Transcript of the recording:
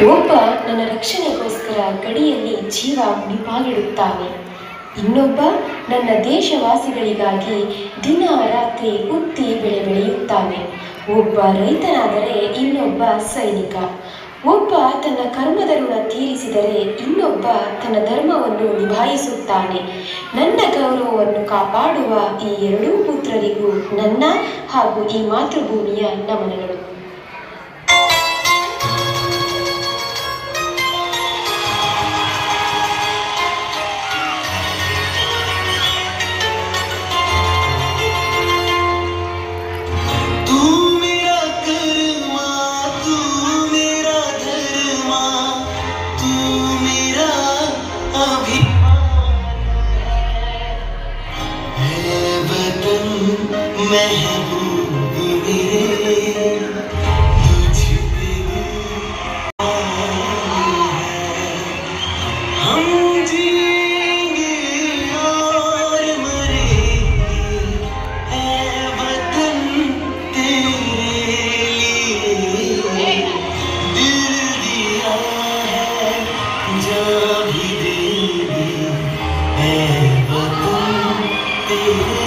ಒಬ್ಬ ನನ್ನ ರಕ್ಷಣೆಗೋಸ್ಕರ ಗಡಿಯಲ್ಲಿ ಜೀವ ಮುಡಿಪಾಗಿಡುತ್ತಾನೆ. ಇನ್ನೊಬ್ಬ ನನ್ನ ದೇಶವಾಸಿಗಳಿಗಾಗಿ ದಿನ ರಾತ್ರಿ ಉತ್ತಿ ಬೆಳೆಯುತ್ತಾನೆ. ಒಬ್ಬ ರೈತನಾದರೆ ಇನ್ನೊಬ್ಬ ಸೈನಿಕ. ಒಬ್ಬ ತನ್ನ ಕರ್ಮದ ಋಣ ತೀರಿಸಿದರೆ ಇನ್ನೊಬ್ಬ ತನ್ನ ಧರ್ಮವನ್ನು ನಿಭಾಯಿಸುತ್ತಾನೆ. ನನ್ನ ಗೌರವವನ್ನು ಕಾಪಾಡುವ ಈ ಎರಡೂ ಪುತ್ರರಿಗೂ ನನ್ನ ಹಾಗೂ ಈ ಮಾತೃಭೂಮಿಯ ನಮನಗಳು. महबूब मेरे तुझ पे हम जिएंगे और मरेंगे ऐ वतन तेरे लिए दिल दिया है जान भी देंगे ऐ वतन तेरे